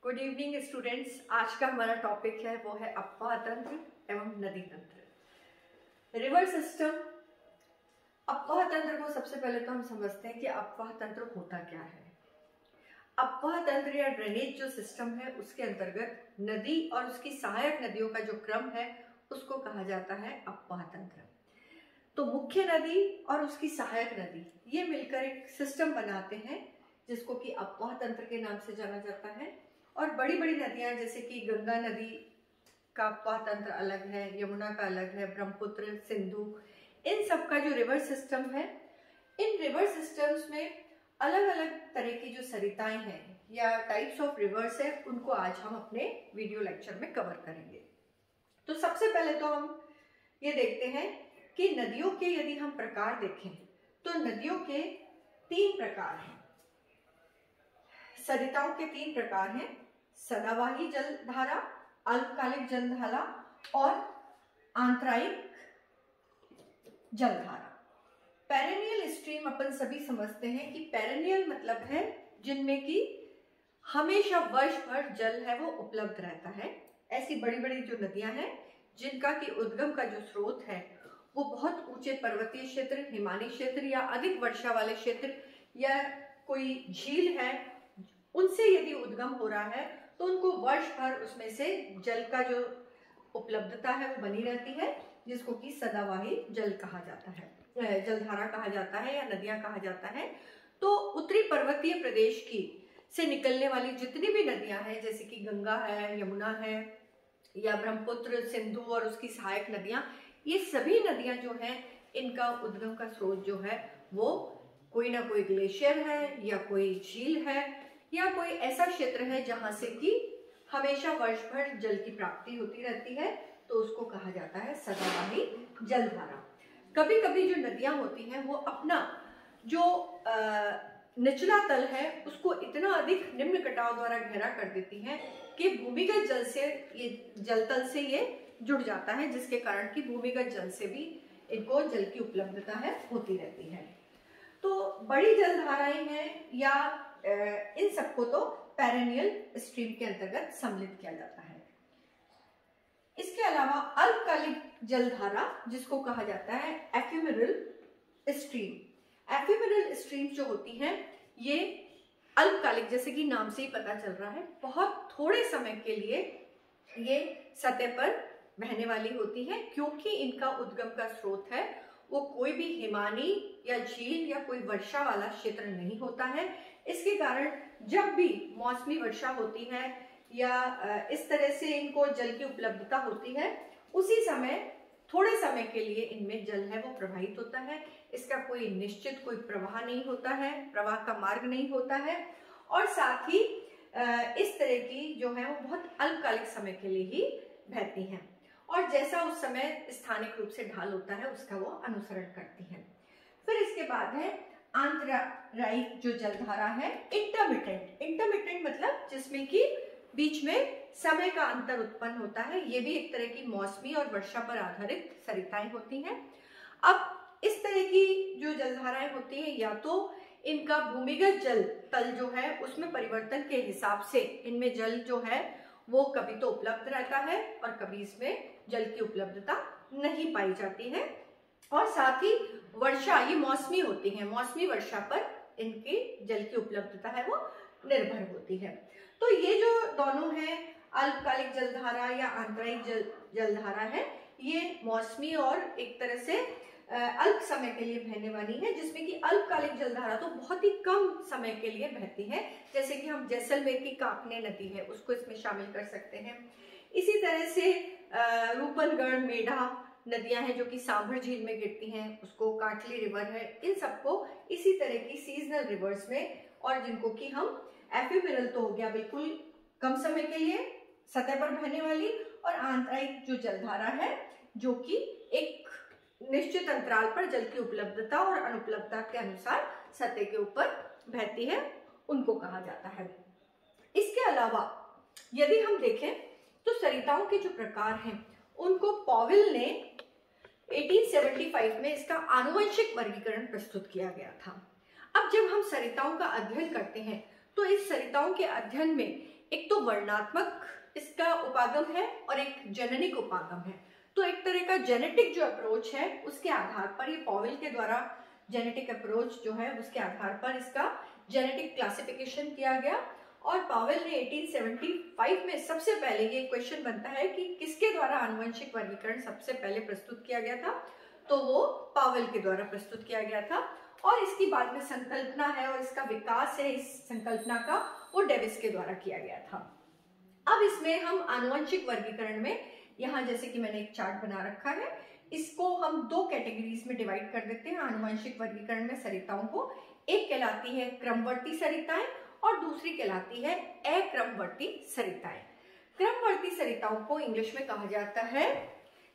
Good evening students. आज का हमारा टॉपिक है वो है अफवाह तंत्र एवं नदी तंत्र, रिवर सिस्टम। अफवाह तंत्र को सबसे पहले तो हम समझते हैं कि अफवाह तंत्र होता क्या है। अफवाह तंत्र या ड्रेनेज जो सिस्टम है उसके अंतर्गत नदी और उसकी सहायक नदियों का जो क्रम है उसको कहा जाता है अफवाह तंत्र। तो मुख्य नदी और उसकी सहायक नदी ये मिलकर एक सिस्टम बनाते हैं जिसको कि अफवाह तंत्र के नाम से जाना जाता है। और बड़ी बड़ी नदियां जैसे कि गंगा नदी का अफवाह तंत्र अलग है, यमुना का अलग है, ब्रह्मपुत्र, सिंधु, इन सब का जो रिवर सिस्टम है, इन रिवर सिस्टम्स में अलग अलग तरह की जो सरिताएं हैं या टाइप्स ऑफ रिवर्स है उनको आज हम अपने वीडियो लेक्चर में कवर करेंगे। तो सबसे पहले तो हम ये देखते हैं कि नदियों के यदि हम प्रकार देखें तो नदियों के 3 प्रकार हैं। सरिताओं के 3 प्रकार हैं, सदावाही जलधारा, अल्पकालिक जलधारा और आंतरायिक जलधारा। पेरेनियल स्ट्रीम अपन सभी समझते हैं कि पेरेनियल मतलब है जिनमें कि हमेशा वर्ष भर जल है वो उपलब्ध रहता है। ऐसी बड़ी बड़ी जो नदियां हैं जिनका कि उद्गम का जो स्रोत है वो बहुत ऊंचे पर्वतीय क्षेत्र, हिमालयी क्षेत्र या अधिक वर्षा वाले क्षेत्र या कोई झील है, उनसे यदि उद्गम हो रहा है तो उनको वर्ष भर उसमें से जल का जो उपलब्धता है वो बनी रहती है, जिसको कि सदावाही जल कहा जाता है, जलधारा कहा जाता है या नदियां कहा जाता है। तो उत्तरी पर्वतीय प्रदेश की से निकलने वाली जितनी भी नदियां हैं जैसे कि गंगा है, यमुना है या ब्रह्मपुत्र, सिंधु और उसकी सहायक नदियां, ये सभी नदियां जो हैं इनका उद्गम का स्रोत जो है वो कोई ना कोई ग्लेशियर है या कोई झील है या कोई ऐसा क्षेत्र है जहां से कि हमेशा वर्ष भर जल की प्राप्ति होती रहती है, तो उसको कहा जाता है सदावाही जलधारा। कभी कभी जो नदियां होती हैं वो अपना जो निचला तल है उसको इतना अधिक निम्न कटाव द्वारा गहरा कर देती हैं कि भूमिगत जल से ये जलतल से ये जुड़ जाता है, जिसके कारण कि भूमिगत जल से भी इनको जल की उपलब्धता है होती रहती है। तो बड़ी जलधाराएं हैं या इन सबको तो पेरेनियल स्ट्रीम के अंतर्गत सम्मिलित किया जाता है। इसके अलावा अल्पकालिक जलधारा जिसको कहा जाता है एफिमेरल स्ट्रीम। एफिमेरल स्ट्रीम जो होती हैं ये अल्पकालिक, जैसे कि नाम से ही पता चल रहा है, बहुत थोड़े समय के लिए ये सतह पर बहने वाली होती है, क्योंकि इनका उद्गम का स्रोत है वो कोई भी हिमानी या झील या कोई वर्षा वाला क्षेत्र नहीं होता है। इसके कारण जब भी मौसमी वर्षा होती है या इस तरह से इनको जल की उपलब्धता होती है, उसी समय थोड़े समय के लिए इनमें जल है वो प्रवाहित होता है। इसका कोई निश्चित कोई प्रवाह नहीं होता है, प्रवाह का मार्ग नहीं होता है, और साथ ही इस तरह की जो है वो बहुत अल्पकालिक समय के लिए ही बहती हैं और जैसा उस समय स्थानिक रूप से ढाल होता है उसका वो अनुसरण करती हैं। फिर इसके बाद है आंतरायिक जो जलधारा है, इंटरमिटेंट मतलब जिसमें कि बीच में समय का अंतर उत्पन्न होता है। ये भी एक तरह की मौसमी और वर्षा पर आधारित सरिताएं होती हैं। अब इस तरह की जो जलधाराएं होती हैं या तो इनका भूमिगत जल तल जो है उसमें परिवर्तन के हिसाब से इनमें जल जो है वो कभी तो उपलब्ध रहता है और कभी इसमें जल की उपलब्धता नहीं पाई जाती है, और साथ ही वर्षा ये मौसमी होती है, मौसमी वर्षा पर इनकी जल की उपलब्धता है वो निर्भर होती है। तो ये जो दोनों हैं अल्पकालिक जलधारा या आंतरायिक जलधारा है, ये मौसमी और एक तरह से अल्प समय के लिए बहने वाली है, जिसमें कि अल्पकालिक जलधारा तो बहुत ही कम समय के लिए बहती है, जैसे कि हम जैसलमेर की काकने नदी है उसको इसमें शामिल कर सकते हैं। इसी तरह से रूपनगढ़, मेढा नदियां हैं जो कि सांभर झील में गिरती हैं, उसको काटली रिवर है, इन सबको इसी तरह की सीजनल रिवर्स में, और जिनको कि हम एफिमेरल तो हो गया बिल्कुल कम समय के लिए सतह पर बहने वाली, और आंतरायिक जो जलधारा है जो कि एक निश्चित अंतराल पर जल की उपलब्धता और अनुपलब्धता के अनुसार सतह के ऊपर बहती है, उनको कहा जाता है। इसके अलावा यदि हम देखें तो सरिताओं के जो प्रकार हैं उनको पॉवेल ने 1875 में इसका आनुवंशिक वर्गीकरण प्रस्तुत किया गया था। अब जब हम सरिताओं का अध्ययन करते हैं तो इस सरिताओं के अध्ययन में एक तो वर्णात्मक इसका उपागम है और एक जेनेटिक उपागम है। तो एक तरह का जेनेटिक जो अप्रोच है उसके आधार पर, ये पॉवेल के द्वारा जेनेटिक अप्रोच जो है उसके आधार पर इसका जेनेटिक क्लासिफिकेशन किया गया। और पॉवेल ने 1875 में सबसे पहले ये क्वेश्चन बनता है कि किसके द्वारा आनुवंशिक वर्गीकरण सबसे पहले प्रस्तुत किया गया था, तो वो पॉवेल के द्वारा प्रस्तुत किया गया था। और इसकी बाद में संकल्पना है और इसका विकास है इस संकल्पना का, वो डेविस के द्वारा किया गया था। अब इसमें हम आनुवंशिक वर्गीकरण में, यहाँ जैसे कि मैंने एक चार्ट बना रखा है, इसको हम दो कैटेगरीज में डिवाइड कर देते हैं आनुवंशिक वर्गीकरण में सरिताओं को। एक कहलाती है क्रमवर्ती सरिताएं और दूसरी कहलाती है अक्रमवर्ती सरिताएं। क्रमवर्ती सरिताओं को इंग्लिश में कहा जाता है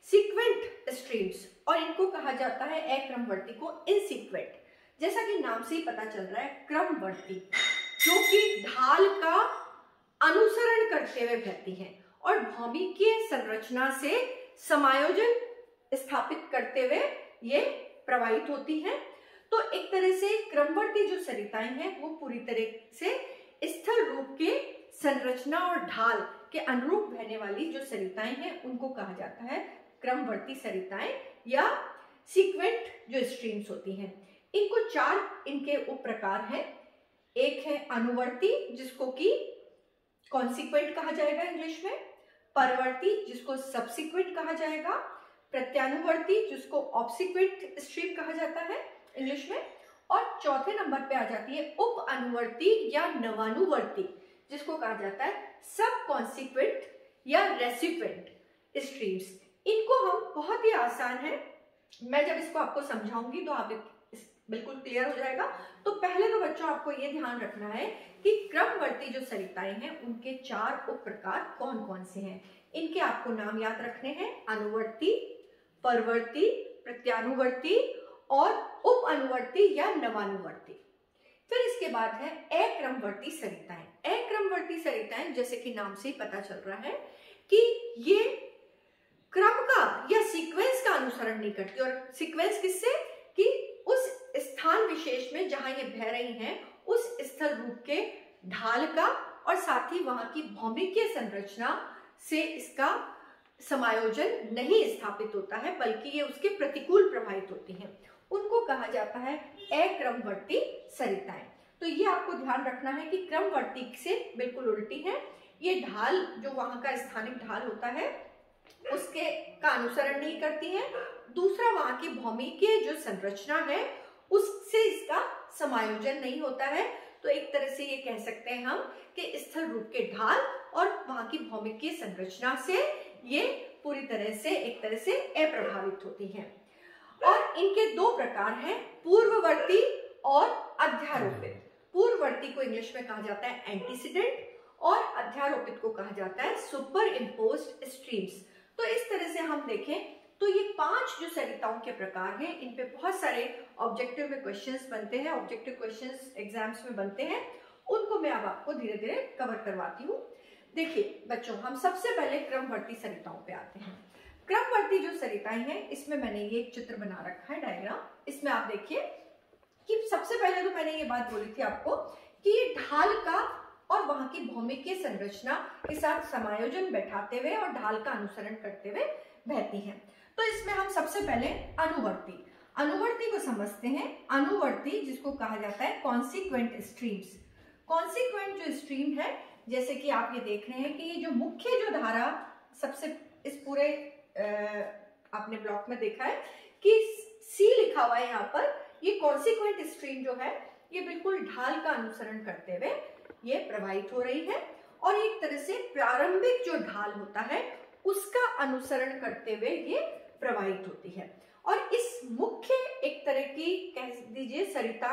सीक्वेंट स्ट्रीम्स और इनको कहा जाता है अक्रमवर्ती को इनसीक्वेंट। जैसा कि नाम से ही पता चल रहा है, क्रमवर्ती जो कि ढाल का अनुसरण करते हुए बहती हैं और भौमिकीय संरचना से समायोजन स्थापित करते हुए ये प्रवाहित होती हैं। तो एक तरह से क्रमवर्ती जो सरिताएं हैं वो पूरी तरह से स्थल रूप के संरचना और ढाल के अनुरूप बहने वाली जो सरिताएं हैं उनको कहा जाता है क्रमवर्ती सरिताएं या सीक्वेंट जो स्ट्रीम्स होती हैं। इनको चार इनके उप प्रकार हैं। एक है अनुवर्ती जिसको कि कॉन्सिक्वेंट कहा जाएगा इंग्लिश में, परवर्ती जिसको सबसिक्वेंट कहा जाएगा, प्रत्यानुवर्ती जिसको ऑब्सिक्वेंट स्ट्रीम कहा जाता है इंग्लिश में, और चौथे नंबर पे आ जाती है उप अनुवर्ती या नवानुवर्ती जिसको कहा जाता है सब कॉन्सिक्वेंट या रेसिक्वेंट स्ट्रीम्स। इनको हम बहुत ही आसान है, मैं जब इसको आपको समझाऊंगी तो आप बिल्कुल क्लियर हो जाएगा। तो पहले तो बच्चों आपको ये ध्यान रखना है कि क्रमवर्ती जो सरिताएं हैं उनके चार उप प्रकार कौन कौन से हैं। इनके आपको नाम याद रखने हैं, अनुवर्ती, परवर्ती, प्रत्यानुवर्ती और उप अनुवर्ती या नवानुवर्ती। फिर इसके बाद है अक्रमवर्ती सरिताएं। अक्रमवर्ती सरिताएं जैसे कि नाम से ही पता चल रहा है कि ये क्रम का या सीक्वेंस का अनुसरण नहीं करती। और सीक्वेंस किससे, कि उस स्थान विशेष में जहां ये बह रही हैं उस स्थल रूप के ढाल का और साथ ही वहां की भौमिकीय संरचना से इसका समायोजन नहीं स्थापित होता है, बल्कि ये उसके प्रतिकूल प्रभावित होती हैं। उनको कहा जाता है अक्रमवर्ती सरिताएं। तो ये आपको ध्यान रखना है कि क्रमवर्ती से बिल्कुल उल्टी है। ये ढाल जो वहां का स्थानिक ढाल होता है उसके का अनुसरण नहीं करती है। दूसरा, वहां की भौमिकीय जो संरचना है उससे इसका समायोजन नहीं होता है। तो एक तरह से ये कह सकते हैं हम कि स्थल रूप के ढाल और वहां की भौमिकीय संरचना से ये पूरी तरह से एक तरह से अप्रभावित होती हैं। और इनके दो प्रकार हैं, पूर्ववर्ती और अध्यारोपित। पूर्ववर्ती को इंग्लिश में कहा जाता है एंटीसीडेंट और अध्यारोपित को कहा जाता है सुपर इम्पोज्ड स्ट्रीम्स। तो इस तरह से हम देखें तो ये पांच जो सरिताओं के प्रकार हैं, इन पे बहुत सारे ऑब्जेक्टिव में क्वेश्चंस बनते हैं, ऑब्जेक्टिव क्वेश्चंस एग्जाम्स में बनते हैं, उनको मैं अब आपको धीरे धीरे कवर करवाती हूँ। देखिए बच्चों, हम सबसे पहले क्रमवर्ती सरिताओं पे आते हैं। क्रमवर्ती जो सरिताएं हैं इसमें मैंने ये एक चित्र बना रखा है, डायग्राम। इसमें आप देखिए कि सबसे पहले तो मैंने ये बात बोली थी आपको कि ये ढाल का और वहां की भौमिकीय संरचना के साथ समायोजन बैठाते हुए और ढाल का अनुसरण करते हुए बहती हैं। तो इसमें हम सबसे पहले अनुवर्ती को समझते हैं। अनुवर्ती जिसको कहा जाता है कॉन्सिक्वेंट स्ट्रीम्स। कॉन्सिक्वेंट जो स्ट्रीम है, जैसे कि आप ये देख रहे हैं कि ये जो मुख्य जो धारा सबसे इस पूरे आपने ब्लॉक में देखा है कि सी लिखा हुआ है यहाँ पर, ये कॉन्सिक्वेंट स्ट्रीम जो है ये बिल्कुल ढाल का अनुसरण करते हुए ये प्रवाहित हो रही है और एक तरह से प्रारंभिक जो ढाल होता है उसका अनुसरण करते हुए ये प्रवाहित होती है। और इस मुख्य एक तरह की कह दीजिए सरिता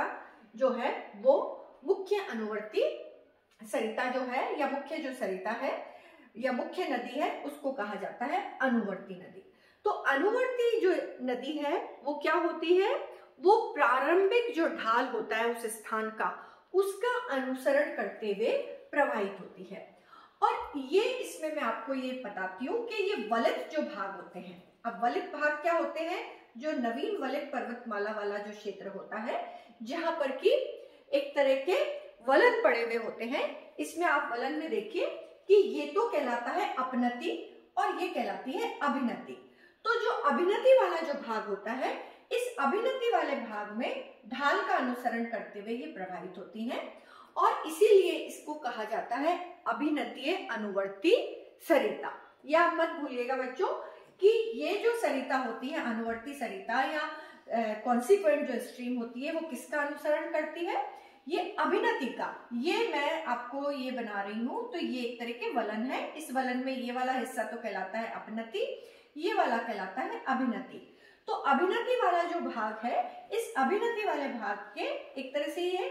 जो है वो मुख्य अनुवर्ती सरिता जो है या मुख्य जो सरिता है या मुख्य नदी है उसको कहा जाता है अनुवर्ती नदी। तो अनुवर्ती जो नदी है वो क्या होती है, वो प्रारंभिक जो ढाल होता है उस स्थान का उसका अनुसरण करते हुए प्रवाहित होती है। और ये इसमें मैं आपको ये बताती हूँ कि ये वलित जो भाग होते हैं, अब वलित भाग क्या होते हैं, जो नवीन वलित पर्वतमाला वाला जो क्षेत्र होता है जहां पर कि एक तरह के वलन पड़े हुए होते हैं। इसमें आप वलन में देखिए कि ये तो कहलाता है अपनति और ये कहलाती है अभिनति। तो जो अभिनति वाला जो भाग होता है, इस अभिनति वाले भाग में ढाल का अनुसरण करते हुए ये प्रभावित होती हैं और इसीलिए इसको कहा जाता है अभिनतीय अनुवर्ती सरिता। ये आप मत भूलिएगा बच्चों कि ये जो सरिता होती है, अनुवर्ती सरिता या कॉन्सिक्वेंट जो स्ट्रीम होती है, वो किसका अनुसरण करती है? ये अभिनति का। ये मैं आपको ये बना रही हूं, तो ये एक तरह के वलन है। इस वलन में ये वाला हिस्सा तो कहलाता है अपनति, ये वाला कहलाता है अभिनति। तो अभिनति वाला जो भाग है, इस अभिनति वाले भाग के एक तरह से ये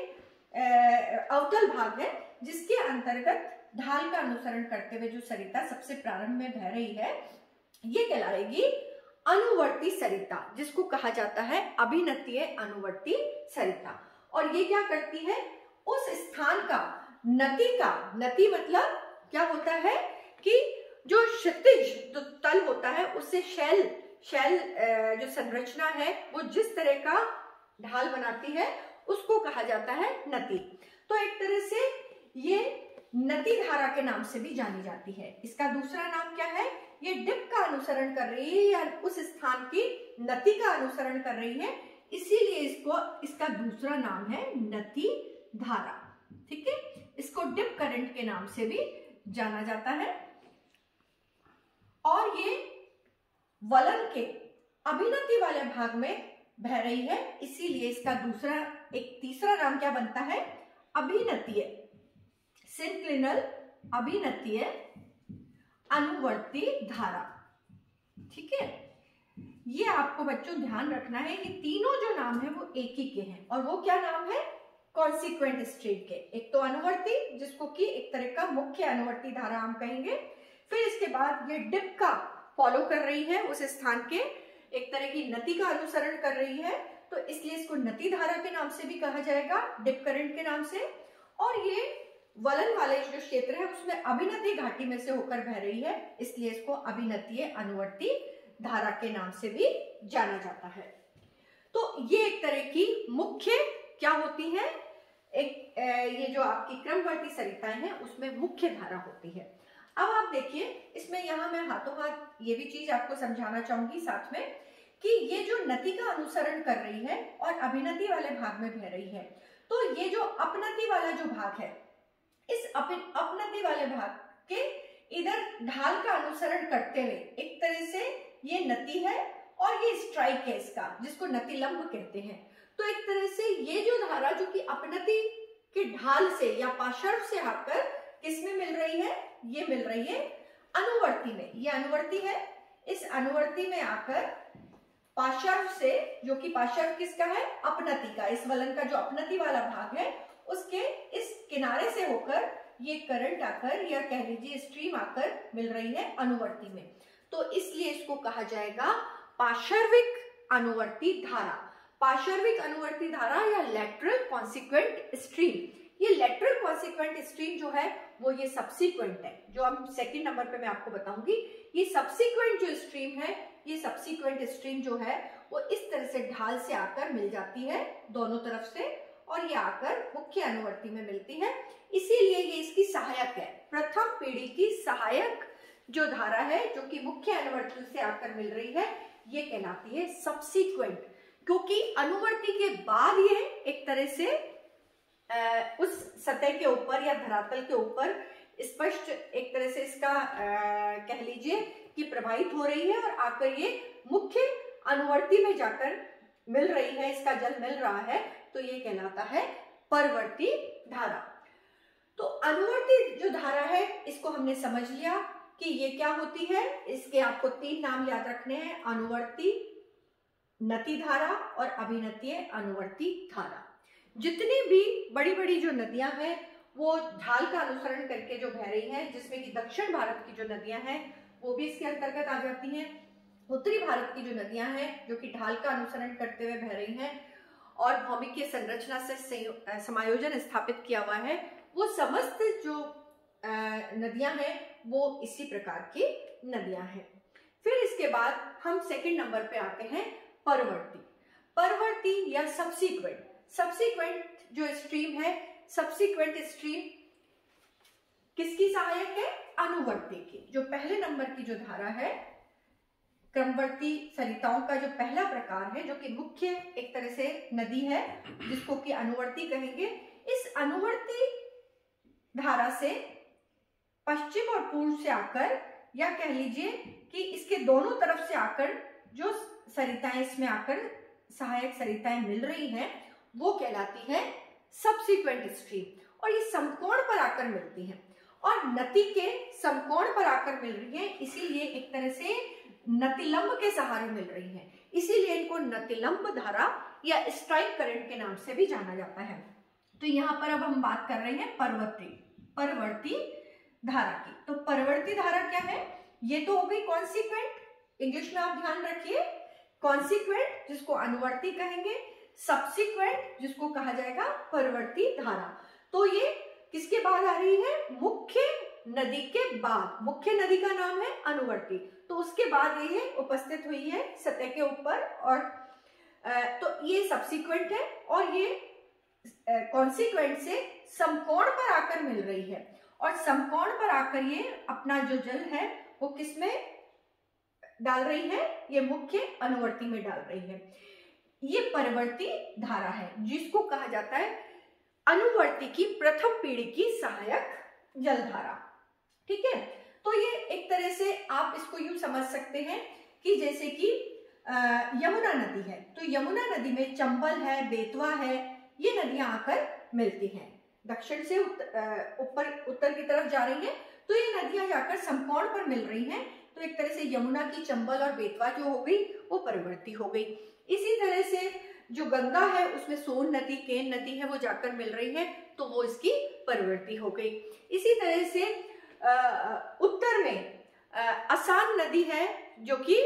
अवतल भाग है, जिसके अंतर्गत ढाल का अनुसरण करते हुए जो सरिता सबसे प्रारंभ में बह रही है, ये कहलाएगी अनुवर्ती सरिता, जिसको कहा जाता है अभिनतीय अनुवर्ती सरिता। और ये क्या करती है? उस स्थान का नति का, नति मतलब क्या होता है कि जो क्षितिज तो तल होता है, उससे शैल जो संरचना है वो जिस तरह का ढाल बनाती है उसको कहा जाता है नति। तो एक तरह से ये नति धारा के नाम से भी जानी जाती है। इसका दूसरा नाम क्या है? ये डिप का अनुसरण कर रही है या उस स्थान की नति का अनुसरण कर रही है, इसीलिए इसका दूसरा नाम है नति धारा। ठीक है, इसको डिप करंट के नाम से भी जाना जाता है। और ये वलन के अभिनति वाले भाग में बह रही है, इसीलिए इसका तीसरा नाम क्या बनता है? अभिनतीय, सिंक्लिनल अभिनतीय अनुवर्ती धारा। ठीक है, ये आपको बच्चों ध्यान रखना है कि तीनों जो नाम है वो एक ही के हैं, और वो क्या नाम है? कॉन्सिक्वेंट स्ट्रीम के। एक तो अनुवर्ती, जिसको कि एक तरह का मुख्य अनुवर्ती धारा हम कहेंगे। फिर इसके बाद ये डिप का फॉलो कर रही है, उस स्थान के एक तरह की नति का अनुसरण कर रही है, तो इसलिए इसको नति धारा के नाम से भी कहा जाएगा, डिप करंट के नाम से। और ये वलन वाले जो क्षेत्र है उसमें अभिनति घाटी में से होकर बह रही है, इसलिए इसको अभिनतीय अनुवर्ती धारा के नाम से भी जाना जाता है। तो ये एक तरह की मुख्य क्या होती है? ये जो आपकी क्रमवर्ती सरिताएं हैं उसमें मुख्य धारा होती है। अब आप देखिए, इसमें यहाँ मैं हाथों हाथ ये भी चीज आपको समझाना चाहूंगी साथ में कि ये जो नति का अनुसरण कर रही है और अभिनति वाले भाग में बह रही है, तो ये जो अपनति वाला जो भाग है, इस अपनति वाले भाग के इधर ढाल का अनुसरण करते हुए एक तरह से ये नति है और ये स्ट्राइक है इसका, जिसको नति लंब कहते हैं। तो एक तरह से ये जो धारा जो कि अपनति के ढाल से या पार्श्व से आकर किसमें मिल रही है? ये मिल रही है अनुवर्ती में। ये अनुवर्ती है, इस अनुवर्ती में आकर पार्श्व से, जो कि पार्श्व किसका है? अपनति का। इस वलन का जो अपनति वाला भाग है उसके इस किनारे से होकर ये करंट आकर या कह लीजिए स्ट्रीम आकर मिल रही है अनुवर्ती में। तो इसलिए इसको कहा जाएगा पार्श्विक अनुवर्ती धारा। पार्श्विक अनुवर्ती धारा या लेटरल कॉन्सिक्वेंट स्ट्रीम। ये लेटरल कॉन्सिक्वेंट स्ट्रीम जो है वो ये सब्सिक्वेंट है, जो हम सेकंड नंबर पे मैं आपको बताऊंगी। ये सब्सिक्वेंट जो स्ट्रीम है, ये सब्सिक्वेंट स्ट्रीम जो है वो इस तरह से ढाल से आकर मिल जाती है दोनों तरफ से, और ये आकर मुख्य अनुवर्ती में मिलती है। इसीलिए ये इसकी सहायक है, प्रथम पीढ़ी की सहायक जो धारा है जो कि मुख्य अनुवर्ती से आकर मिल रही है, ये कहलाती है सब्सिक्वेंट। क्योंकि अनुवर्ती के बाद ये एक तरह से उस सतह के ऊपर या धरातल के ऊपर स्पष्ट एक तरह से इसका कह लीजिए कि प्रभावित हो रही है और आकर ये मुख्य अनुवर्ती में जाकर मिल रही है, इसका जल मिल रहा है, तो ये कहलाता है परवर्ती धारा। तो अनुवर्ती जो धारा है इसको हमने समझ लिया कि ये क्या होती है। इसके आपको तीन नाम याद रखने हैं, अनुवर्ती, नति धारा और अभिनतीय अनुवर्ती धारा। जितनी भी बड़ी बड़ी जो नदियां हैं वो ढाल का अनुसरण करके जो बह रही हैं, जिसमें कि दक्षिण भारत की जो नदियां हैं वो भी इसके अंतर्गत आ जाती हैं। उत्तरी भारत की जो नदियां हैं जो कि ढाल का अनुसरण करते हुए बह रही हैं और भौमिकीय संरचना से समायोजन स्थापित किया हुआ है, वो समस्त जो नदियां हैं वो इसी प्रकार की नदियां हैं। फिर इसके बाद हम सेकंड नंबर पे आते हैं परवर्ती। परवर्ती या सब्सिक्वेंट जो स्ट्रीम है, सब्सिक्वेंट स्ट्रीम किसकी सहायक है? अनुवर्ती की। जो पहले नंबर की जो धारा है, क्रमवर्ती सरिताओं का जो पहला प्रकार है, जो कि मुख्य एक तरह से नदी है जिसको कि अनुवर्ती कहेंगे, इस अनुवर्ती धारा से पश्चिम और पूर्व से आकर, या कह लीजिए कि इसके दोनों तरफ से आकर जो सरिताएं इसमें आकर सहायक सरिताएं मिल रही हैं, वो कहलाती है सब्सिक्वेंट स्ट्रीम। और ये समकोण पर आकर मिलती हैं और नदी के समकोण पर आकर मिल रही है, इसीलिए एक तरह से नतिलंब के सहारे मिल रही है, इसीलिए इनको नतिलंब धारा या स्ट्राइक करंट के नाम से भी जाना जाता है। तो यहाँ पर अब हम बात कर रहे हैं परवर्ती धारा की। तो परवर्ती धारा क्या है? ये तो हो गई कॉन्सिक्वेंट, इंग्लिश में आप ध्यान रखिए, कॉन्सिक्वेंट जिसको अनुवर्ती कहेंगे, सब्सिक्वेंट जिसको कहा जाएगा परवर्ती धारा। तो ये किसके बाद आ रही है? मुख्य नदी के बाद। मुख्य नदी का नाम है अनुवर्ती, तो उसके बाद ये उपस्थित हुई है सतह के ऊपर, और तो ये सब्सिक्वेंट है और ये कॉन्सिक्वेंट से समकोण पर आकर मिल रही है, और समकोण पर आकर ये अपना जो जल है वो किसमें डाल रही है? ये मुख्य अनुवर्ती में डाल रही है। ये परवर्ती धारा है जिसको कहा जाता है अनुवर्ती की प्रथम पीढ़ी की सहायक जलधारा। ठीक है, तो ये एक तरह से आप इसको यूं समझ सकते हैं कि जैसे कि यमुना नदी है, तो यमुना नदी में चंबल है, बेतवा है, ये नदियां आकर मिलती हैं, दक्षिण से उत्तर की तरफ जा रही हैं, तो ये नदियां जाकर समकोण पर मिल रही हैं। तो एक तरह से यमुना की चंबल और बेतवा जो हो गई वो परवर्ती हो गई। इसी तरह से जो गंगा है उसमें सोन नदी, केन नदी है, वो जाकर मिल रही है, तो वो इसकी परवर्ती हो गई। इसी तरह से उत्तर में असान नदी है जो कि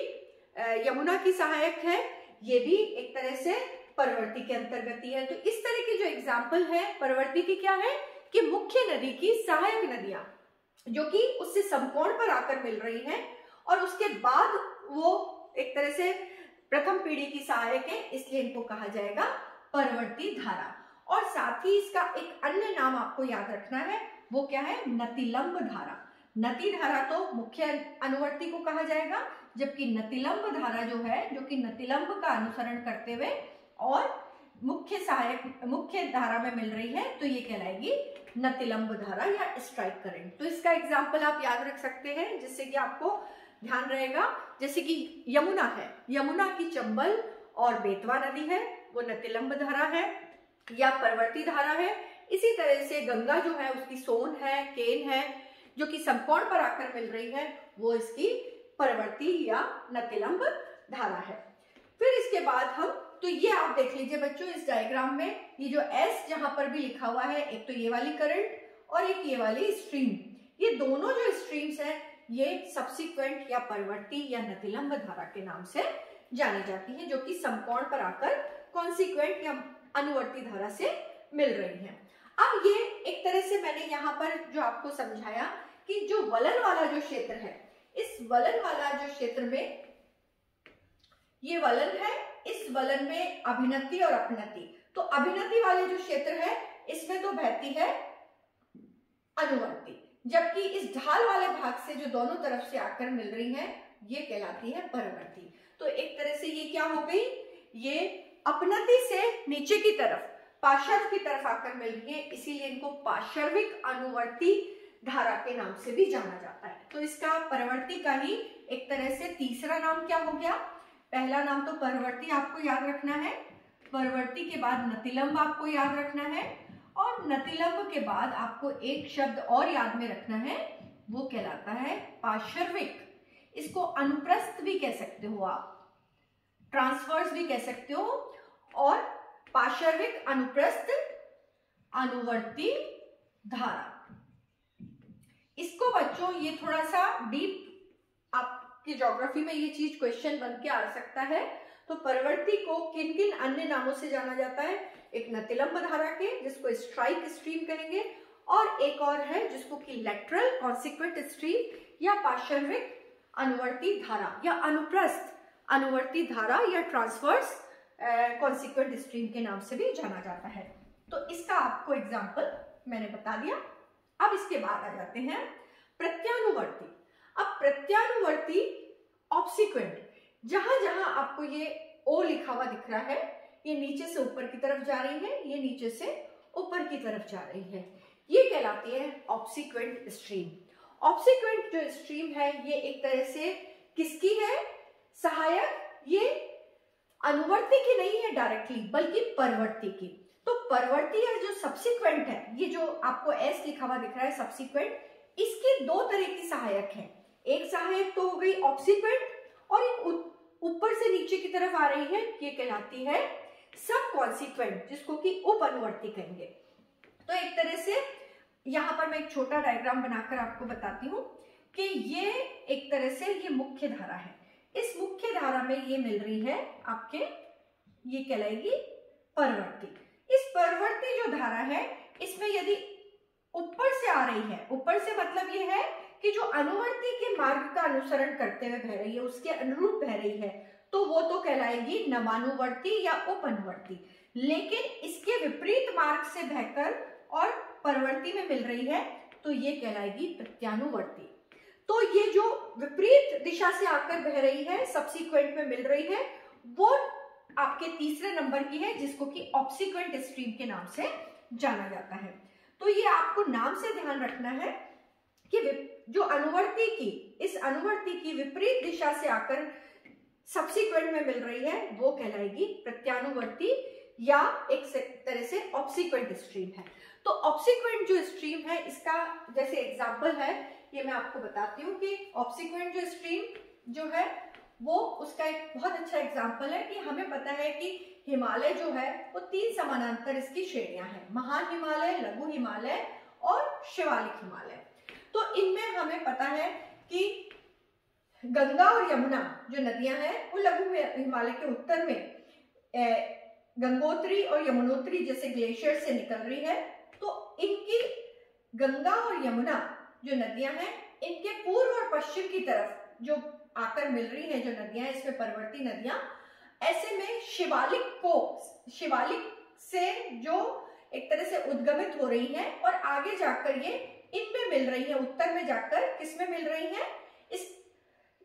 यमुना की सहायक है, ये भी एक तरह से परवर्ती के अंतर्गत ही है। तो इस तरह की जो एग्जाम्पल है परवर्ती की क्या है कि मुख्य नदी की सहायक नदियां जो कि उससे समकोण पर आकर मिल रही हैं, और उसके बाद वो एक तरह से प्रथम पीढ़ी की सहायक है, इसलिए इनको कहा जाएगा परवर्ती धारा। और साथ ही इसका एक अन्य नाम आपको याद रखना है, वो क्या है? नतिलंब धारा। नति धारा तो मुख्य अनुवर्ती को कहा जाएगा, जबकि नतिलंब धारा जो है, जो कि नतिलंब का अनुसरण करते हुए और मुख्य धारा में मिल रही है, तो ये कहलाएगी नतिलंब धारा या स्ट्राइक करंट। तो इसका एग्जाम्पल आप याद रख सकते हैं जिससे कि आपको ध्यान रहेगा। जैसे कि यमुना है, यमुना की चंबल और बेतवा नदी है, वो नतिलंब धारा है या परवर्ती धारा है। इसी तरह से गंगा जो है उसकी सोन है, केन है, जो कि समकोण पर आकर मिल रही है, वो इसकी परवर्ती या नतिलंब धारा है। फिर इसके बाद हम, तो ये आप देख लीजिए बच्चों इस डायग्राम में, ये जो S जहां पर भी लिखा हुआ है, एक तो ये वाली करंट और एक ये वाली स्ट्रीम, ये दोनों जो स्ट्रीम्स हैं ये सब्सिक्वेंट या परवर्ती या नतिलंब धारा के नाम से जानी जाती है, जो कि समकोण पर आकर कॉन्सिक्वेंट या अनुवर्ती धारा से मिल रही हैं। अब ये एक तरह से मैंने यहाँ पर जो आपको समझाया कि जो वलन वाला जो क्षेत्र है, इस वलन वाला जो क्षेत्र में ये वलन है, इस वलन में अभिनति और अपनति। तो अभिनति वाले जो क्षेत्र है इसमें तो बहती है अनुवर्ती, जबकि इस ढाल वाले भाग से जो दोनों तरफ से आकर मिल रही है ये कहलाती है परवर्ती। तो एक तरह से ये क्या हो गई, ये अपनति से नीचे की तरफ पार्श्व की तरफ आकर मिल रही है, इसीलिए इनको पार्श्विक अनुवर्ती धारा के नाम से भी जाना जाता है। तो इसका परवर्ती का ही एक तरह से तीसरा नाम क्या हो गया? पहला नाम तो परवर्ती आपको याद रखना है, परवर्ती के बाद नतिलंब आपको याद रखना है, और नतिलंब के बाद आपको एक शब्द और याद में रखना है, वो कहलाता है पार्श्विक। इसको अनुप्रस्थ भी कह सकते हो आप, ट्रांसवर्स भी कह सकते हो, और पार्श्विक अनुप्रस्थ अनुवर्ती धारा। इसको बच्चों ये थोड़ा सा डीप आपकी ज्योग्राफी में ये चीज क्वेश्चन बन के आ सकता है। तो परवर्ती को किन किन अन्य नामों से जाना जाता है? एक नतिलंब धारा के, जिसको स्ट्राइक स्ट्रीम कहेंगे, और एक और है जिसको कि लेटरल कॉन्सिक्वेंट स्ट्रीम या पार्श्विक अनुवर्ती धारा या अनुप्रस्थ अनुवर्ती धारा या ट्रांसवर्स कॉन्सिक्वेंट स्ट्रीम के नाम से भी जाना जाता है। तो इसका आपको एग्जाम्पल मैंने बता दिया। अब इसके बाद आ जाते हैं प्रत्यानुवर्ती। अब प्रत्यानुवर्ती ऑब्सिक्वेंट, जहां जहां आपको ये ओ लिखा हुआ दिख रहा है, ये नीचे से ऊपर की तरफ जा रही है, ये नीचे से ऊपर की तरफ जा रही है, ये कहलाती है ऑब्सिक्वेंट स्ट्रीम। ऑब्सिक्वेंट जो स्ट्रीम है ये एक तरह से किसकी है, सहायक, ये अनुवर्ती की नहीं है डायरेक्टली, बल्कि परवर्ती की। तो परवर्ती या जो सब्सिक्वेंट है, ये जो आपको एस लिखा हुआ दिख रहा है सब्सिक्वेंट, इसके दो तरह की सहायक है। एक सहायक तो हो गई ऑब्सिक्वेंट, और एक ऊपर से नीचे की तरफ आ रही है, ये कहलाती है सब कॉन्सिक्वेंट, जिसको कि उप अनुवर्ती कहेंगे। तो एक तरह से यहां पर मैं एक छोटा डायग्राम बनाकर आपको बताती हूं कि ये एक तरह से ये मुख्य धारा है, इस मुख्य धारा में ये मिल रही है आपके, ये कहलाएगी परवर्ती। इस परवर्ती जो धारा है, इसमें यदि ऊपर से आ रही है, ऊपर से मतलब ये है कि जो अनुवर्ती के मार्ग का अनुसरण करते हुए बह रही है, उसके अनुरूप बह रही है, तो वो तो कहलाएगी नवानुवर्ती या उप अनुवर्ती। लेकिन इसके विपरीत मार्ग से बहकर और परवर्ती में मिल रही है, तो ये कहलाएगी प्रत्यानुवर्ती। तो ये जो विपरीत दिशा से आकर बह रही है, सब्सिक्वेंट में मिल रही है, वो आपके तीसरे नंबर की है, जिसको कि ऑब्सिक्वेंट स्ट्रीम के नाम से जाना जाता है। तो ये आपको नाम से ध्यान रखना है कि जो अनुवर्ती की, इस अनुवर्ती की विपरीत दिशा से आकर सब्सिक्वेंट में मिल रही है, वो कहलाएगी प्रत्यानुवर्ती या एक तरह से ऑब्सिक्वेंट स्ट्रीम है। तो ऑब्सिक्वेंट जो स्ट्रीम है, इसका जैसे एग्जांपल है, ये मैं आपको बताती हूँ कि ऑब्सिक्वेंट जो स्ट्रीम जो है वो, उसका एक बहुत अच्छा एग्जांपल है कि हमें पता है कि हिमालय जो है वो 3 समानांतर इसकी श्रेणियां हैं, महान हिमालय, लघु हिमालय और शिवालिक हिमालय। तो इनमें हमें पता है कि गंगा और यमुना जो नदियां हैं, वो लघु हिमालय के उत्तर में गंगोत्री और यमुनोत्री जैसे ग्लेशियर से निकल रही है। तो इनकी गंगा और यमुना जो नदियां हैं, इनके पूर्व और पश्चिम की तरफ जो आकर मिल रही है जो नदियां, इसमें परवर्ती नदियां, ऐसे में शिवालिक से जो एक तरह से उद्गमित हो रही है और आगे जाकर ये इनमें मिल रही है, उत्तर में जाकर किसमें मिल रही है, इस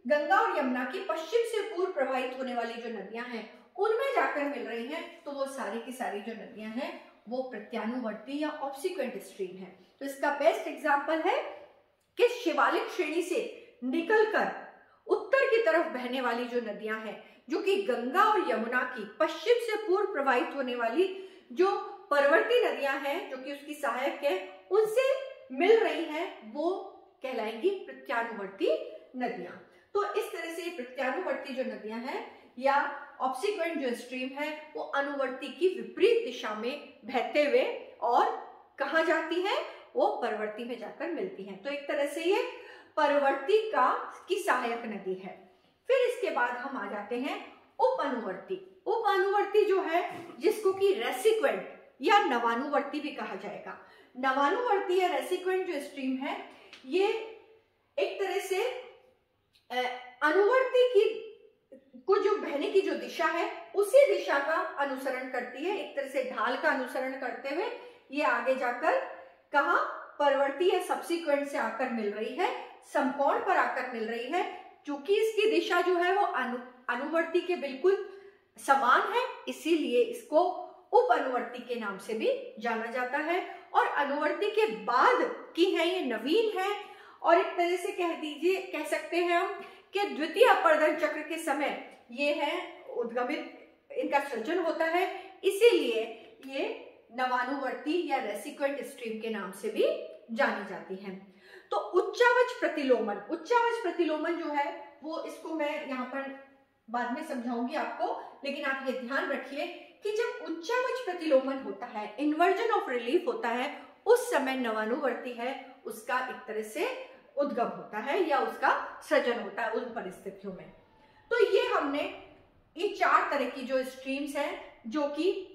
गंगा और यमुना की पश्चिम से पूर्व प्रवाहित होने वाली जो नदियां हैं, उनमें जाकर मिल रही हैं। तो वो सारी की सारी जो नदियां हैं वो प्रत्यानुवर्ती या ऑब्सिक्वेंट स्ट्रीम है। तो इसका बेस्ट एग्जांपल है कि शिवालिक श्रेणी से निकलकर उत्तर की तरफ बहने वाली जो नदियां हैं, जो कि गंगा और यमुना की पश्चिम से पूर्व प्रवाहित होने वाली जो परवर्ती नदियां हैं, जो कि उसकी सहायक है, उनसे मिल रही हैं, वो कहलाएंगी प्रत्यानुवर्ती नदियां। तो इस तरह से प्रत्यानुवर्ती जो नदियां हैं या ऑब्सिक्वेंट जो स्ट्रीम है, वो अनुवर्ती की विपरीत दिशा में बहते हुए और कहाँ जाती है, वो परवर्ती में जाकर मिलती हैं। तो एक तरह से ये परवर्ती की सहायक नदी है। फिर इसके बाद हम आ जाते हैं उप अनुवर्ती। उप अनुवर्ती जो है, जिसको कि रेसिक्वेंट या नवानुवर्ती भी कहा जाएगा। नवानुवर्ती या रेसिक्वेंट जो स्ट्रीम है, ये एक तरह से अनुवर्ती की को जो बहने की जो दिशा है, उसी दिशा का अनुसरण करती है। एक तरह से ढाल का अनुसरण करते हुए ये आगे जाकर कहाँ, परवर्ती या सब्सिक्वेंट से आकर मिल रही है, समकोण पर आकर मिल रही है। क्योंकि इसकी दिशा जो है वो अनुवर्ती के बिल्कुल समान है, इसीलिए इसको उप अनुवर्ती के नाम से भी जाना जाता है। और अनुवर्ती के बाद की है, ये नवीन है, और एक तरह से कह सकते हैं हम कि द्वितीय अपर्दन चक्र के समय ये है उद्गमित, इनका सृजन होता है, इसीलिए ये नवानुवर्ती या रेसिक्वेंट स्ट्रीम के नाम से भी जानी जाती है। तो उच्चावच प्रतिलोमन जो है वो, इसको मैं यहाँ पर बाद में समझाऊंगी आपको, लेकिन आप ये ध्यान रखिए कि जब उच्चावच प्रतिलोमन होता है, इन्वर्जन ऑफ रिलीफ होता है, उस समय नवानुवर्ती है उसका एक तरह से उद्गम होता है या उसका सृजन होता है उन परिस्थितियों में। तो ये हमने ये 4 तरह की जो स्ट्रीम्स हैं, जो कि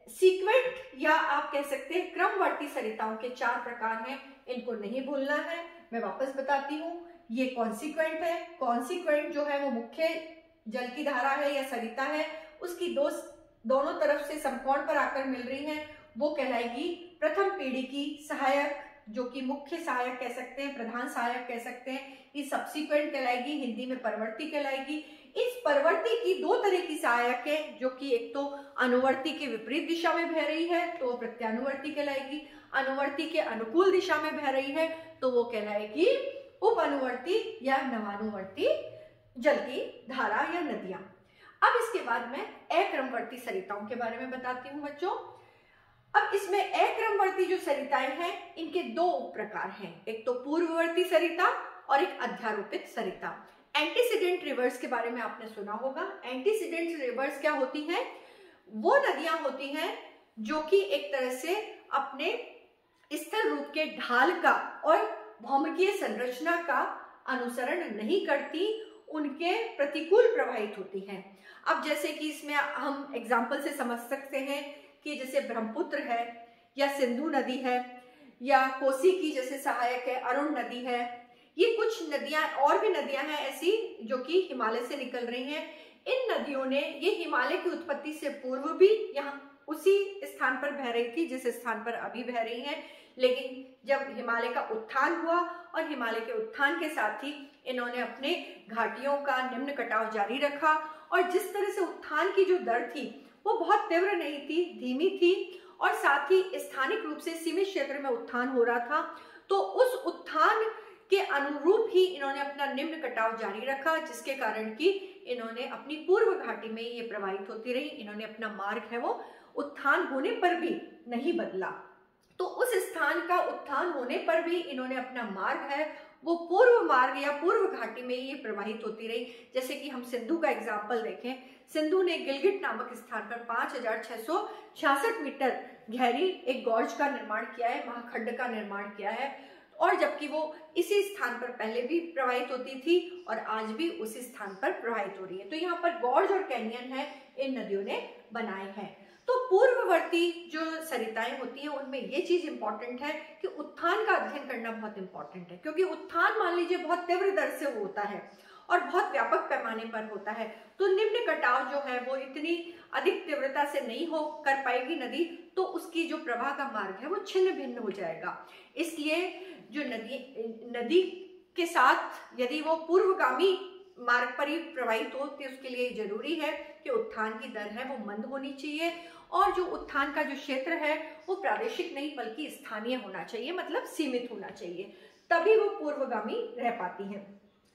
सीक्वेंट या आप कह सकते हैं क्रमवर्ती सरिताओं के 4 प्रकार हैं, इनको नहीं भूलना है। मैं वापस बताती हूँ, ये कॉन्सिक्वेंट है। कॉन्सिक्वेंट जो है वो मुख्य जल की धारा है या सरिता है, उसकी 2 दोनों तरफ से समकोण पर आकर मिल रही हैं, वो कहलाएगी प्रथम पीढ़ी की सहायक, जो कि मुख्य सहायक कह सकते हैं, प्रधान सहायक कह सकते हैं। ये सब्सिक्वेंट कहलाएगी, हिंदी में परवर्ती कहलाएगी। इस परवर्ती की दो तरह की सहायक है, जो कि एक तो अनुवर्ती के विपरीत दिशा में बह रही है तो प्रत्यानुवर्ती कहलाएगी, अनुवर्ती के अनुकूल दिशा में बह रही है तो वो कहलाएगी उप अनुवर्ती या नवानुवर्ती जल की धारा या नदियां। अब इसके बाद मैं अक्रमवर्ती सरिताओं के बारे में बताती हूँ बच्चों। अब इसमें अक्रमवर्ती जो सरिताएं हैं, इनके दो उप प्रकार हैं, एक तो पूर्ववर्ती सरिता और एक अध्यारोपित सरिता। एंटीसीडेंट रिवर्स के बारे में आपने सुना होगा। एंटीसीडेंट रिवर्स क्या होती हैं? वो नदियां होती हैं जो कि एक तरह से अपने स्थल रूप के ढाल का और भौमिकीय संरचना का अनुसरण नहीं करती, उनके प्रतिकूल प्रवाहित होती हैं। अब जैसे कि इसमें हम एग्जाम्पल से समझ सकते हैं कि जैसे ब्रह्मपुत्र है या सिंधु नदी है या कोसी की जैसे सहायक है अरुण नदी है, ये कुछ नदियां और भी नदियां हैं ऐसी जो कि हिमालय से निकल रही हैं। इन नदियों ने ये हिमालय की उत्पत्ति से पूर्व भी यहाँ उसी स्थान पर बह रही थी जिस स्थान पर अभी बह रही हैं, लेकिन जब हिमालय का उत्थान हुआ और हिमालय के उत्थान के साथ ही इन्होंने अपने घाटियों का निम्न कटाव जारी रखा और जिस तरह से उत्थान की जो दर थी वो बहुत तीव्र नहीं थी, धीमी थी और साथ ही स्थानिक रूप से सीमित क्षेत्र में उत्थान हो रहा था, तो उस उत्थान के अनुरूप ही इन्होंने अपना निम्न कटाव जारी रखा, जिसके कारण कि इन्होंने अपनी पूर्व घाटी में ये प्रवाहित होती रही। इन्होंने अपना मार्ग है वो उत्थान होने पर भी नहीं बदला, तो उस स्थान का उत्थान होने पर भी इन्होंने अपना मार्ग है वो पूर्व मार्ग या पूर्व घाटी में ये प्रवाहित होती रही। जैसे कि हम सिंधु का एग्जाम्पल देखें, सिंधु ने गिलगिट नामक स्थान पर 5666 मीटर गहरी एक गॉर्ज का निर्माण किया है, महाखंड का निर्माण किया है, और जबकि वो इसी स्थान पर पहले भी प्रवाहित होती थी और आज भी उसी स्थान पर प्रवाहित हो रही है। तो यहाँ पर गॉर्ज और कैनियन है इन नदियों ने बनाए हैं। तो पूर्ववर्ती जो सरिताएं होती है उनमें ये चीज इंपॉर्टेंट है कि उत्थान का अध्ययन करना बहुत इंपॉर्टेंट है, क्योंकि उत्थान मान लीजिए बहुत तीव्र दर से होता है और बहुत व्यापक पैमाने पर होता है, तो निम्न कटाव जो है वो इतनी अधिक तीव्रता से नहीं हो कर पाएगी नदी, तो उसकी जो प्रवाह का मार्ग है वो छिन्न भिन्न हो जाएगा। इसलिए जो नदी के साथ यदि वो पूर्वगामी मार्ग पर ही प्रवाहित हो तो उसके लिए जरूरी है कि उत्थान की दर है वो मंद होनी चाहिए और जो उत्थान का जो क्षेत्र है वो प्रादेशिक नहीं बल्कि स्थानीय होना चाहिए, मतलब सीमित होना चाहिए, तभी वो पूर्वगामी रह पाती हैं।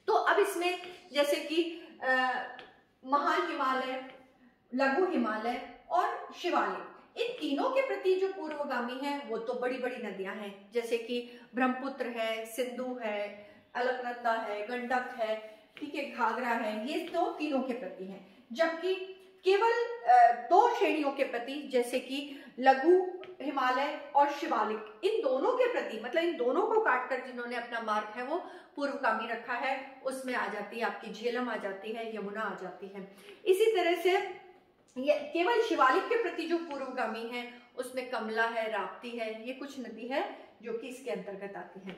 तो अब इसमें जैसे कि महान हिमालय, लघु हिमालय और शिवालिक, इन तीनों के प्रति जो पूर्वगामी है वो तो बड़ी बड़ी नदियां हैं, जैसे कि ब्रह्मपुत्र है, सिंधु है, अलकनंदा है, गंडक है, ठीक है, घाघरा है, ये तो तीनों के प्रति हैं। जबकि केवल दो श्रेणियों के प्रति जैसे कि लघु हिमालय और शिवालिक, इन दोनों के प्रति, मतलब इन दोनों को काटकर जिन्होंने अपना मार्ग है वो पूर्वगामी रखा है, उसमें आ जाती है आपकी झेलम, आ जाती है यमुना, आ जाती है। इसी तरह से ये केवल शिवालिक के प्रति जो पूर्वगामी है उसमें कमला है, राप्ती है, ये कुछ नदी है जो कि इसके अंतर्गत आती है।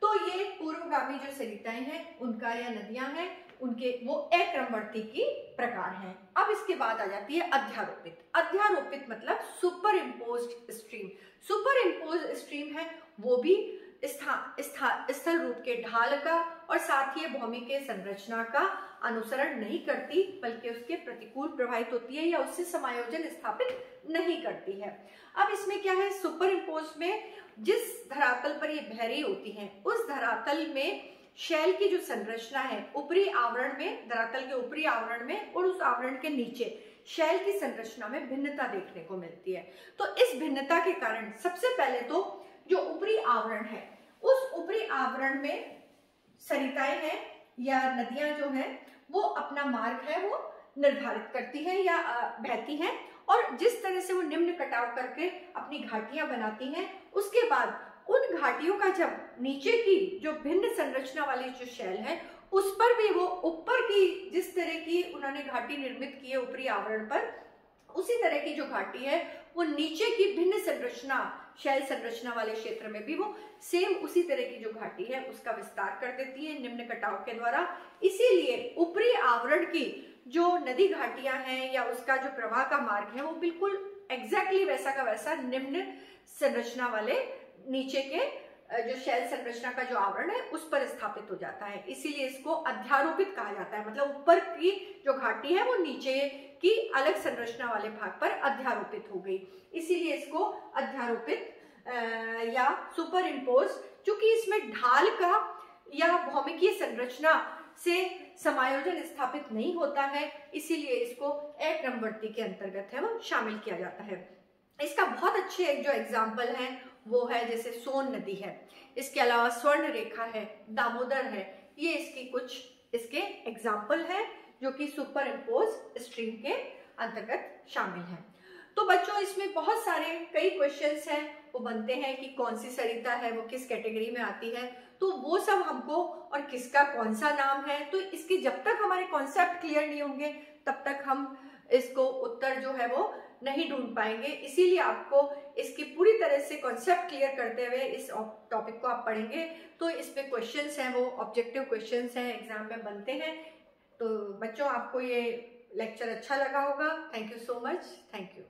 तो ये पूर्वगामी जो सरिताएं हैं उनका या नदियां हैं उनके वो अक्रमवर्ती की प्रकार हैं। अब इसके बाद आ जाती है अध्यारोपित। अध्यारोपित मतलब super imposed stream. Super imposed stream है वो भी स्थल रूप के ढाल का और साथ ही भौमिकीय संरचना का अनुसरण नहीं करती, बल्कि उसके प्रतिकूल प्रभावित होती है या उससे समायोजन स्थापित नहीं करती है। अब इसमें क्या है, सुपर इम्पोज में जिस धरातल पर ये बह रही होती हैं उस धरातल में शैल की जो संरचना है ऊपरी आवरण में, धरातल के ऊपरी आवरण में और उस आवरण के नीचे शैल की संरचना में भिन्नता देखने को मिलती है। तो इस भिन्नता के कारण सबसे पहले तो जो ऊपरी आवरण है उस ऊपरी आवरण में सरिताएं हैं या नदियां जो हैं वो अपना मार्ग है वो निर्धारित करती है या बहती हैं, और जिस तरह से वो निम्न कटाव करके अपनी घाटियां बनाती हैं उसके बाद उन घाटियों का जब नीचे की जो भिन्न संरचना वाली जो शैल है उस पर भी वो ऊपर की जिस तरह की उन्होंने घाटी निर्मित की है ऊपरी आवरण पर, उसी तरह की जो घाटी है वो नीचे की भिन्न संरचना शेल संरचना वाले क्षेत्र में भी वो सेम उसी तरह की जो घाटी है उसका विस्तार कर देती है निम्न कटाव के द्वारा। इसीलिए ऊपरी आवरण की जो नदी घाटियां हैं या उसका जो प्रवाह का मार्ग है वो बिल्कुल एग्जैक्टली वैसा का वैसा निम्न संरचना वाले नीचे के जो शेल संरचना का जो आवरण है उस पर स्थापित हो जाता है। इसीलिए इसको अध्यारोपित कहा जाता है, मतलब ऊपर की जो घाटी है वो नीचे की अलग संरचना वाले भाग पर अध्यारोपित हो गई, इसीलिए इसको अध्यारोपित या सुपर इम्पोज। चूंकि इसमें ढाल का या भौमिकीय संरचना से समायोजन स्थापित नहीं होता है, इसीलिए इसको अक्रमवर्ती के अंतर्गत है वो शामिल किया जाता है। इसका बहुत अच्छे एक जो एग्जाम्पल है वो है जैसे सोन नदी है, इसके अलावा स्वर्ण रेखा है, दामोदर है, ये इसकी कुछ इसके एग्जाम्पल है जो कि सुपर इम्पोज स्ट्रीम के अंतर्गत शामिल है। तो बच्चों इसमें बहुत सारे कई क्वेश्चंस हैं वो बनते हैं कि कौन सी सरिता है वो किस कैटेगरी में आती है, तो वो सब हमको और किसका कौन सा नाम है, तो इसके जब तक हमारे कॉन्सेप्ट क्लियर नहीं होंगे तब तक हम इसको उत्तर जो है वो नहीं ढूंढ पाएंगे। इसीलिए आपको इसकी पूरी तरह से कॉन्सेप्ट क्लियर करते हुए इस टॉपिक को आप पढ़ेंगे तो इस पे क्वेश्चंस हैं वो ऑब्जेक्टिव क्वेश्चंस हैं, एग्जाम में बनते हैं। तो बच्चों आपको ये लेक्चर अच्छा लगा होगा। Thank you so much. Thank you.